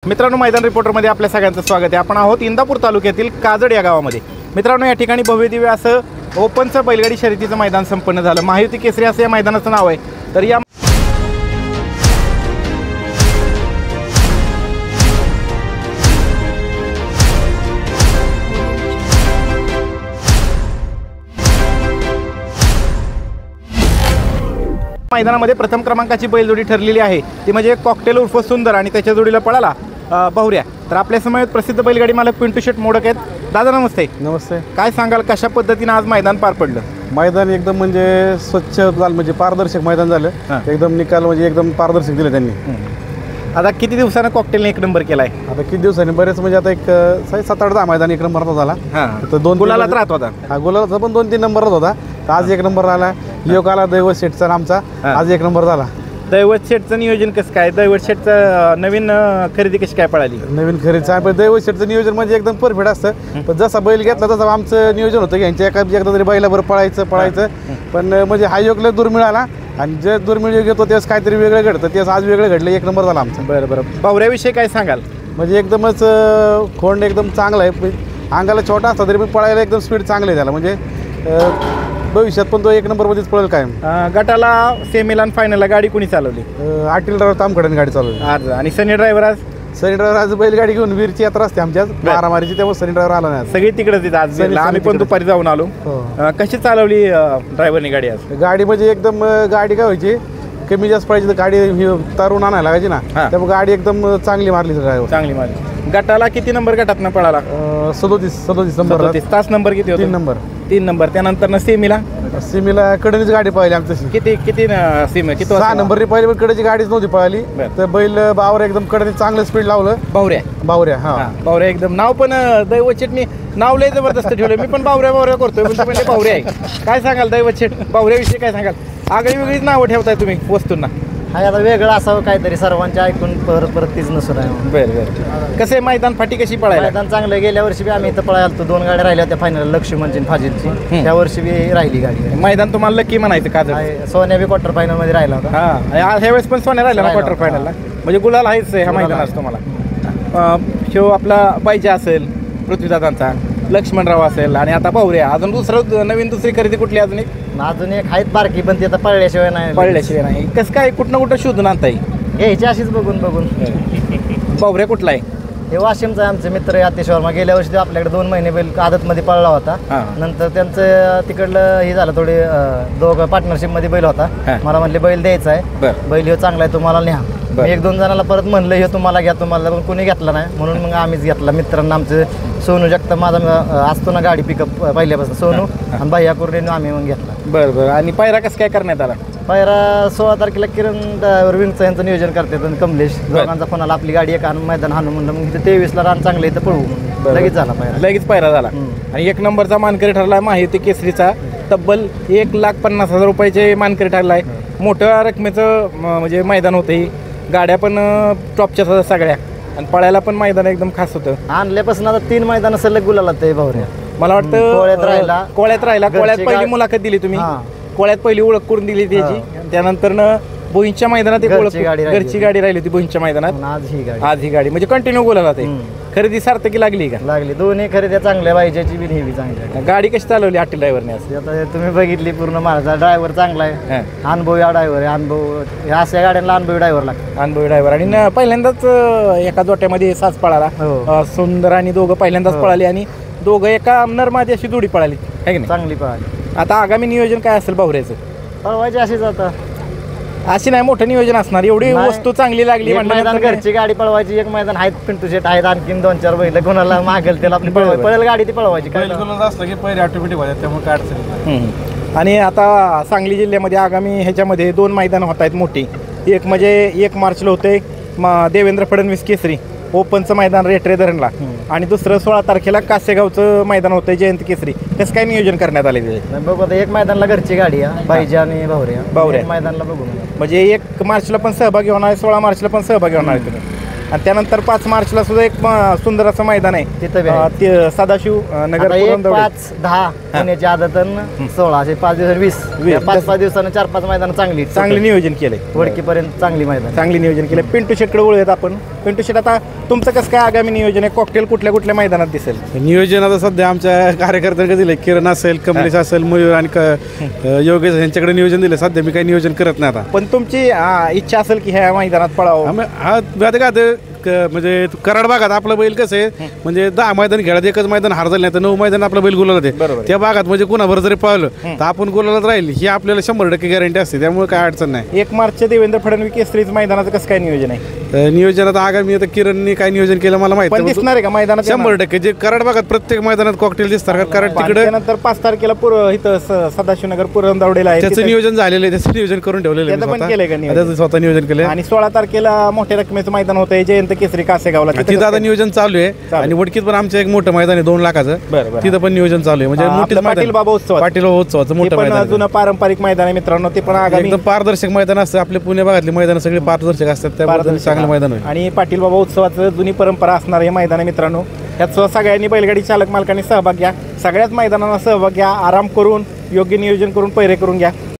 मित्रांनो, मैदान रिपोर्टरमध्ये आपल्या सगळ्यांचं स्वागत आहे। आपण आहोत इंदापूर तालुक्यातील काजड या गावामध्ये। मित्रांनो, या ठिकाणी भव्यदिव्य असं ओपनचं बैलगाडी शर्यतीचं मैदान संपन्न झालं। महायुती केसरी असं या मैदानाचं नाव आहे। तर या मैदानामध्ये प्रथम क्रमांकाची बैलजोडी ठरलेली आहे, ती म्हणजे कॉकटेल उर्फ सुंदर आणि त्याच्या जोडीला पळाला बहुऱ्या। तर आपल्या समोर प्रसिद्ध बैलगाडी मालक पिंटू शेट मोडक आहेत। दादा नमस्ते। नमस्ते। काय सांगाल, कशा पद्धतीने आज मैदान पार पडलं? मैदान एकदम म्हणजे स्वच्छ झालं, म्हणजे पारदर्शक मैदान झालं। एकदम निकाल म्हणजे एकदम पारदर्शक दिले त्यांनी। आता किती दिवसानं कॉकटेलने 1 नंबर केलाय? आता किती दिवसांनी बरेच, म्हणजे आता एक 7-8 मैदान 1 नंबरचा झाला। तर 2 गुलालात राहत होता। हा, गुलालाचा पण 2-3 नंबरच होता। आज 1 नंबर झाला। योग आला दैवत शेठचा आमचा, आज 1 नंबर झाला। दैवत शेठचं नियोजन कसं काय? दैवत शेठचं नवीन खरेदी कशी काय पळाली? नवीन खरेदीचं आहे, पण दैवत शेठचं नियोजन म्हणजे एकदम परफेक्ट असतं। पण जसा बैल घेतला तसं आमचं नियोजन होतं की यांच्या एकदा तरी बैलाबरोबर पळायचं। पण म्हणजे हा योग लय दुर्मिळ आला, आणि जे दुर्मिळ योग येतो तेच काहीतरी वेगळं घडतं, तेच आज वेगळं घडलं। 1 नंबर झाला आमचा। बरं। बावऱ्याविषयी काय सांगाल? म्हणजे एकदमच खोंड एकदम चांगला आहे। अंगाला छोटा असता तरी पण पळायला एकदम स्पीड चांगली आहे त्याला। म्हणजे भविष्यात पण तो 1 नंबरमध्येच पळेल कायम। गटाला सेमीला आणि फायनलला गाडी कोणी चालवली? आटील ड्रायव्हर तामखड्याने गाडी चालवली आज। आणि सनी ड्रायव्हर आज? सनी ड्रायव्हर आज बैलगाडी घेऊन वीरची यात्रा असते आमच्या मारामारीची, तेव्हा सनी ड्रायव्हर आला नाही। सगळी तिकडेच येतात आज। आम्ही पण दुपारी जाऊन आलो। कशी चालवली ड्रायव्हरने गाडी आज? गाडी म्हणजे एकदम गाडी काय व्हायची, कमी जास्त पाहिजे तर गाडी तारून आणायला लागायची ना, त्यामुळे गाडी एकदम चांगली मारली ड्रायव्हर। चांगली मारली। गटाला किती नंबर गटातनं पळाला? 37 नंबर। तास नंबर किती होता? 3 नंबर। त्यानंतर सीमीला कडनीच गाडी पळाली आमची। किती सीम किती? 6 नंबर पळाली, पण कडेची गाडीच नव्हती पळाली। तर बैल बावर एकदम कडनी चांगलं स्पीड लावलं। बावऱ्या हा बावऱ्या एकदम। नाव पण दैवत शेटनी नाव लय जबरदस्त ठेवलं। मी पण बावऱ्या करतोय, पण म्हणजे बावऱ्या आहे। काय सांगाल दैवत शेट, बावऱ्याविषयी काय सांगाल? आगळी वेगळीच नावं ठेवताय तुम्ही वस्तूंना। हा, आता वेगळं असावं काहीतरी, सर्वांच्या ऐकून परत तीच नसून आहे। बरं। कसं मैदान फाटी कशी पळायला? मैदान चांगलं। गेल्या वर्षी बी आम्ही इथं पळायला 2 गाड्या राहिल्या होत्या फायनल, लक्ष्मणची फाजिलची। त्या वर्षी बी राहिली गाडी। मैदान तुम्हाला लकी म्हणायचं का? सोन्या बी क्वार्टर फायनल मध्ये राहिला होता। ह्या वेळेस पण सोन्या राहिला ना क्वार्टर फायनलला? म्हणजे गुलाल आहेच ह्या मैदानात तुम्हाला। शो आपला पाहिजे असेल पृथ्वीदादांचा, लक्ष्मणराव असेल, आणि आता बावऱ्या। अजून दुसरी खरेदी कुठली? अजून एक आहेत बारकी, पण ती आता पळल्याशिवाय नाही। कसं काय कुठं शोधून आणता येईल? घ्यायची अशीच बघून बावऱ्या कुठला आहे? हे वाशिमचा आहे, आमचे मित्र अतिश वर्मा। गेल्या वर्षी आपल्याकडे 2 महिने बैल आदतमध्ये पळला होता। नंतर त्यांचं तिकडलं हे झालं, थोडे दोघं पार्टनरशिप मध्ये बैल होता। मला म्हणले बैल द्यायचा आहे, बैल हे चांगला आहे, तुम्हाला न्या। मी 1-2 जणांना परत म्हणलं हे तुम्हाला घ्या, तुम्हाला पण कोणी घेतला नाही, म्हणून मग आम्हीच घेतला। मित्रांना आमचे सोनू जगताप माझा असतो ना गाडी पिकअप पहिल्यापासून, सोनू आणि भैया कुर्रेने आम्ही मग घेतला। बरं। आणि पायरा कसं काय करण्यात आला? पायरा 16 तारखेला किरण विंगचं यांचं नियोजन करतात, आणि कमलेश दोघांचा फोन आला, आपली गाडी मैदान हाणू म्हणलं। मग 23ला रान चांगलं इथं पळवू, लगेच पायरा झाला। आणि 1 नंबरचा मानकरी ठरला महायुती केसरीचा। तब्बल 1,50,000 रुपयाचे मानकरी ठरलाय। मोठ्या रकमेचं म्हणजे मैदान होतं। गाड्या पण टॉपच्या सगळ्या, आणि पळायला पण मैदान एकदम खास होतं। आणल्यापासून आता 3 मैदान सलग गुलाला ते बावऱ्या। मला वाटतं कोळ्यात राहिला। कोळ्यात पहिली मुलाखत दिली तुम्ही, कोळ्यात पहिली ओळख करून दिली त्याची। त्यानंतर बोईंच्या मैदानात घरची गाडी राहिली होती बोईंच्या मैदानात। आज ही गाडी म्हणजे कंटिन्यू बोलायला ते खरेदी सार्थकी लागली का? लागली। 2 खरेदी चांगल्या पाहिजेची बी नेहमी चांगली। गाडी कशी चालवली आटील ड्रायव्हरने? आता तुम्ही बघितली पूर्ण, माझा ड्रायव्हर चांगला आहे, अनुभवी ड्रायव्हर आहे। अनुभव अशा गाड्यांना अनुभवी ड्रायव्हर लागतो। अनुभवी ड्रायव्हर। आणि पहिल्यांदाच एका जोट्यामध्ये साज पळाला। सुंदर आणि दोघं पहिल्यांदाच पळाली, आणि दोघं एका नरमादी अशी जोडी पळाली आहे की नाही? चांगली पळाली। आता आगामी नियोजन काय असेल बावऱ्याचं? पळवायची अशीच आता, अशी नाही मोठं नियोजन असणार? एवढी वस्तू चांगली लागली मैदान, घरची गाडी पळवायची। 1 मैदान आहेत पिंटू शेट आहेत, आणखीन 2-4 बैल कोणाला मागेल त्याला आपली पळेल गाडी ती पळवायची। असलं की पहिले ऑटोमॅटिक व्हायचं, त्यामुळे काय अडचण नाही। आणि आता सांगली जिल्ह्यामध्ये आगामी ह्याच्यामध्ये 2 मैदान होत आहेत मोठी। एक म्हणजे 1 मार्चला होते देवेंद्र फडणवीस केसरी ओपनचं मैदान रेटरे धरणला, आणि दुसरं 16 तारखेला कासेगावचं मैदान होतं जयंत केसरी। कसं काय नियोजन करण्यात आले? बघू आता 1 मैदानला घरची गाडी आहे, बाईजी आणि बावऱ्या मैदानला बघू। म्हणजे 1 मार्चला पण सहभागी होणार आहे, 16 मार्चला पण सहभागी होणार आहे तुम्ही? आणि त्यानंतर 5 मार्चला सुद्धा एक सुंदर असं मैदान आहे तिथं बी आहे. ते सदाशिव नगर पुरंदर 5-10 पुण्याची आदत आणि 16 असे 5 दिवस 20 5-5 दिवसानं 4-5 मैदान चांगली नियोजन केलंय वडकीपर्यंत चांगली नियोजन केलं. पिंटू शेटकडे वळूयात आपण. पिंटू शेट, आता तुमचं कसं काय आगामी नियोजन आहे? कॉकटेल कुठल्या मैदानात दिसेल? नियोजन आता सध्या आमच्या कार्यकर्त्यांकडे दिले. किरण असेल, कमलेश असेल, मयूर आणि योगेश यांच्याकडे नियोजन दिलं. सध्या मी काही नियोजन करत नाही आता. पण तुमची इच्छा असेल की ह्या मैदानात पळावं? म्हणजे कराड भागात आपलं बैल कसं आहे, म्हणजे 10 मैदान खेळात एकच मैदान हार झालं नाही तर 9 मैदान आपलं बैल गुलाला ते. त्या भागात म्हणजे कुणावर जरी पळलं तर आपण गुलालात राहील ही आपल्याला 100% गॅरंटी असते. त्यामुळे काय अडचण नाही. 1 मार्चच्या देवेंद्र फडणवीस केसरीच मैदानाचं कसं काय नियोजन आहे? नियोजनात आगामी आता किरणनी काय नियोजन केलं मला माहिती पण दिसणार आहे का मैदानात? 100% जे कराड भागात प्रत्येक मैदानात कॉकटेल दिसतात. कराड तिकडे नंतर 5 तारखेला इथं सदाशिवनगर पुरंदरवडेला आहे. त्याचं नियोजन झालेलं आहे. त्याचं नियोजन करून ठेवलेलं आहे. त्याचं स्वतः नियोजन केलं. आणि 16 तारखेला मोठ्या रकमेचं मैदान होतं आहे जयंत केसरी कासेगावला. तिथं आता नियोजन चालू आहे. आणि वडकीत पण आमचं एक मोठं मैदान आहे 2 लाखाचं. तिथं पण नियोजन चालू आहे. म्हणजे मोठं पाटील बाबा उत्सवाचं मोठं मैदान, जुनं पारंपरिक मैदान आहे मित्रांनो. ते पण आगामी एकदम पारदर्शक मैदान असतं. आपल्या पुणे भागातले मैदान सगळे पारदर्शक असतात. त्याबद्दल चांगलं मैदान आहे. आणि पाटील बाबा उत्सवाचं जुनी परंपरा असणार हे मैदान आहे मित्रांनो. यात सगळ्यांनी बैलगाडी चालक मालकांनी सहभाग घ्या. सगळ्याच मैदानांना सहभाग घ्या. आराम करून योग्य नियोजन करून पैरे करून घ्या.